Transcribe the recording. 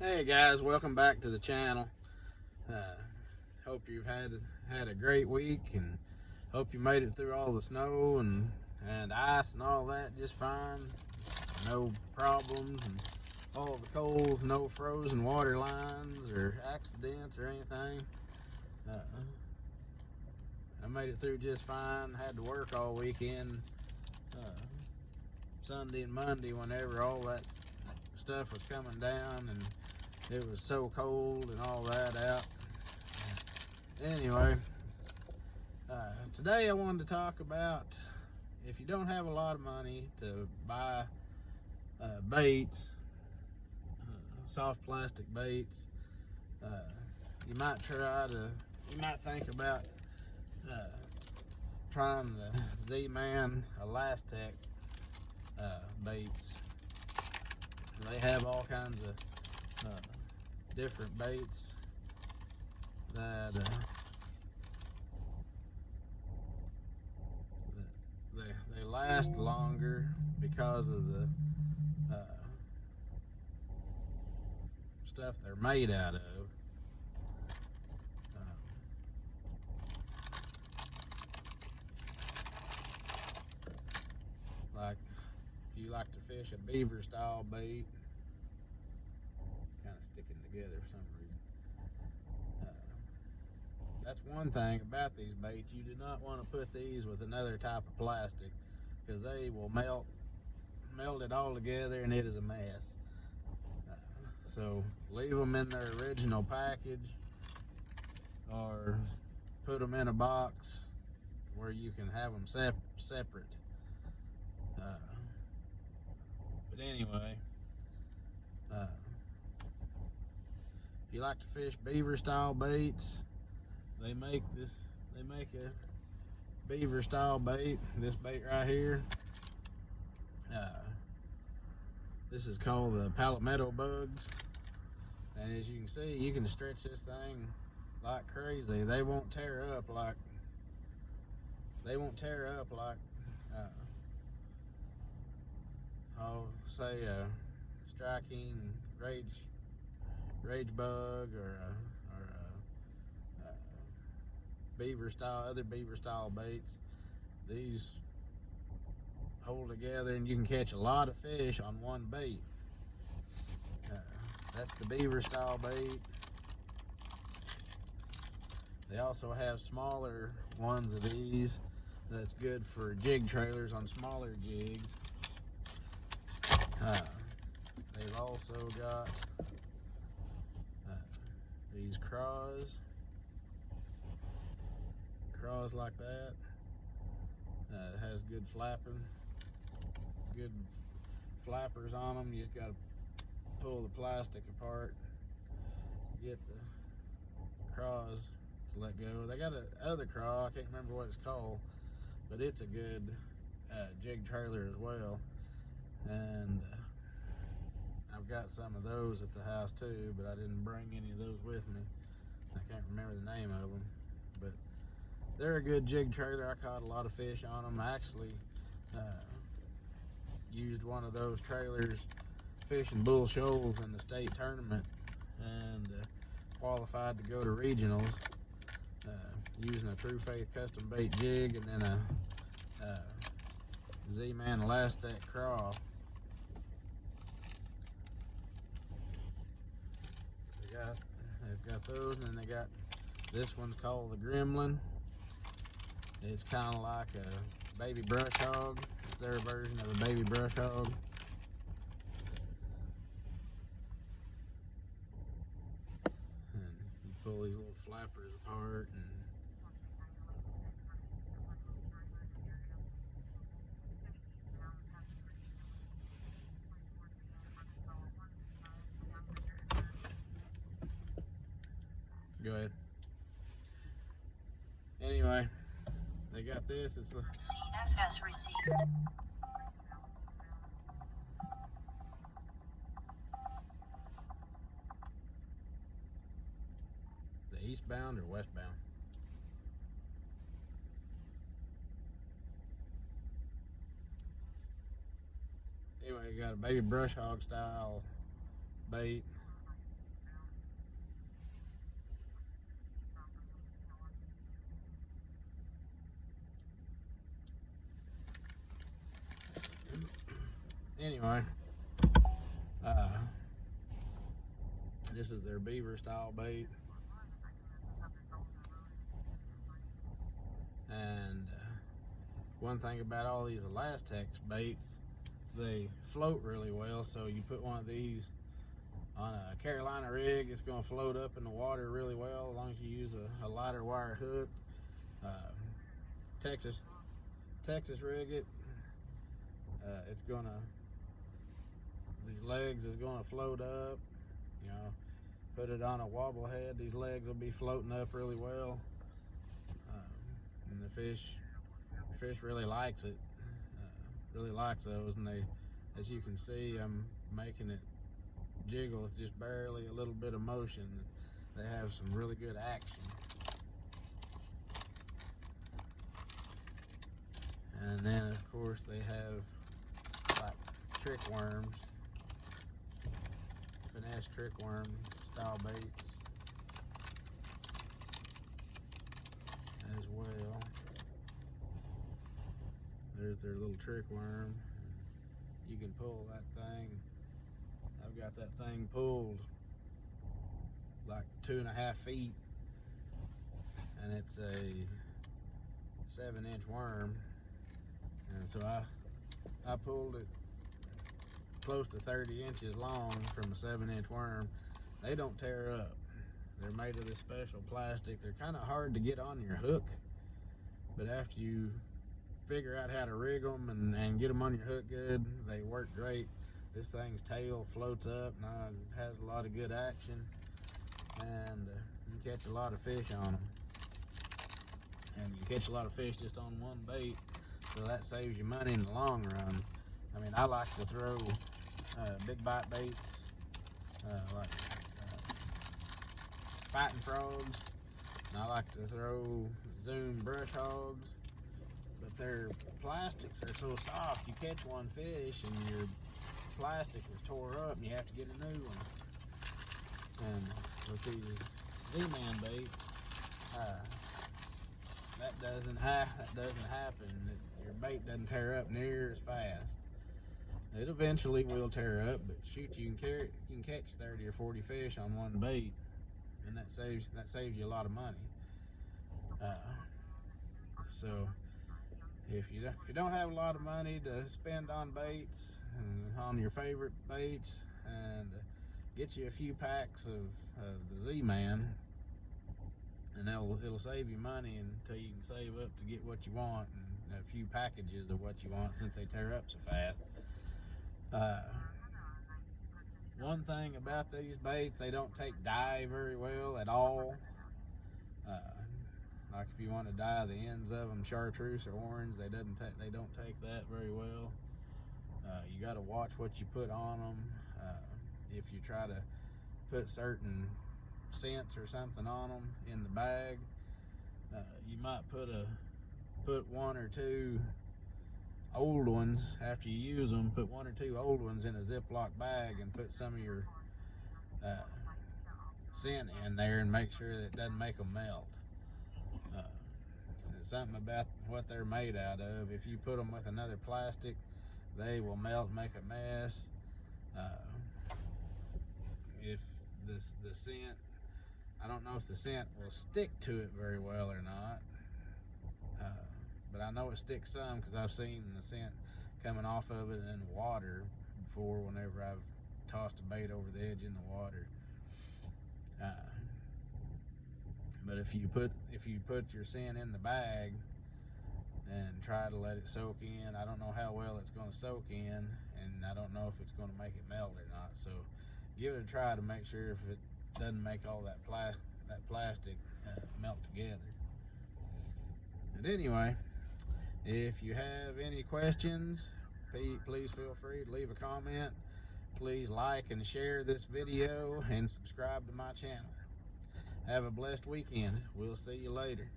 Hey guys, welcome back to the channel. Uh, Hope you've had a great week, and hope you made it through all the snow and ice and all that just fine. No problems, and all the cold, no frozen water lines or accidents or anything. Uh, I made it through just fine. Had to work all weekend, Sunday and Monday, whenever all that stuff was coming down, and it was so cold and all that out. Anyway, today I wanted to talk about if you don't have a lot of money to buy baits, soft plastic baits, uh, you might think about uh, trying the Z-Man Elastec baits. They have all kinds of different baits that they last longer because of the stuff they're made out of. Like if you like to fish a beaver style bait, kind of sticking together for some reason. That's one thing about these baits. You do not want to put these with another type of plastic, because they will melt it all together and it is a mess. So leave them in their original package, or put them in a box where you can have them separate. But anyway, if you like to fish beaver style baits, they make a beaver style bait. This bait right here, this is called the palmetto bugs, and as you can see, you can stretch this thing like crazy. They won't tear up like I'll say a striking rage bug, or other beaver style baits. These hold together and you can catch a lot of fish on one bait. That's the beaver style bait. They also have smaller ones of these that's good for jig trailers on smaller jigs. They've also got these craws like that. It has good flappers on them. You just got to pull the plastic apart, get the craws to let go. They got another craw, I can't remember what it's called, but it's a good jig trailer as well. And I've got some of those at the house too, but I didn't bring any of those with me. I can't remember the name of them, but they're a good jig trailer. I caught a lot of fish on them. I actually used one of those trailers fishing bull shoals in the state tournament, and qualified to go to regionals, using a True Faith custom bait jig and then a Z-Man Elastec craw. They've got those, and then they got this one's called the Gremlin. It's kind of like a baby brush hog. It's their version of a baby brush hog. And you pull these little flappers apart, and go ahead. Anyway, they got this. It's the CFS received. eastbound or westbound. Anyway, you got a baby brush hog style bait. anyway, this is their beaver style bait. And one thing about all these Elastex baits, they float really well. So you put one of these on a Carolina rig, it's going to float up in the water really well as long as you use a lighter wire hook. Texas rig it, it's gonna, these legs is gonna float up. You know, put it on a wobble head, these legs will be floating up really well, and the fish really likes it, really likes those. And they, as you can see, I'm making it jiggle with just barely a little bit of motion. They have some really good action. And then of course they have like trick worms, finesse trick worm style baits as well. There's their little trick worm. You can pull that thing. I've got that thing pulled like 2.5 feet, and it's a 7-inch worm. And so I pulled it close to 30 inches long from a 7-inch worm. They don't tear up. They're made of this special plastic. They're kind of hard to get on your hook, but after you figure out how to rig them and get them on your hook good, they work great. This thing's tail floats up and has a lot of good action, and you can catch a lot of fish on them. And you catch a lot of fish just on one bait. So that saves you money in the long run. I mean, I like to throw big bite baits, like fighting frogs, and I like to throw Zoom brush hogs, but their plastics are so soft, you catch one fish and your plastic is tore up and you have to get a new one. And with these Z-Man baits, that doesn't happen. Your bait doesn't tear up near as fast. It eventually will tear up, but shoot, you can catch 30 or 40 fish on one bait, and that saves you a lot of money. So if you don't have a lot of money to spend on baits and on your favorite baits, and get you a few packs of the Z-Man, and it'll save you money until you can save up to get what you want, and a few packages of what you want, since they tear up so fast. One thing about these baits, they don't take dye very well at all. Like if you want to dye the ends of them chartreuse or orange, they don't take that very well. You got to watch what you put on them. If you try to put certain scents or something on them in the bag, you might put one or two old ones after you use them. Put one or two old ones in a Ziploc bag and put some of your scent in there, and make sure that it doesn't make them melt. Something about what they're made out of. If you put them with another plastic, they will melt and make a mess. If the scent, I don't know if the scent will stick to it very well or not, but I know it sticks some, because I've seen the scent coming off of it in the water before, whenever I've tossed a bait over the edge in the water. But if you put your scent in the bag and try to let it soak in, I don't know how well it's going to soak in, and I don't know if it's going to make it melt or not. So give it a try to make sure if it doesn't make all that plastic melt together. And anyway, if you have any questions, please feel free to leave a comment. Please like and share this video and subscribe to my channel. Have a blessed weekend. We'll see you later.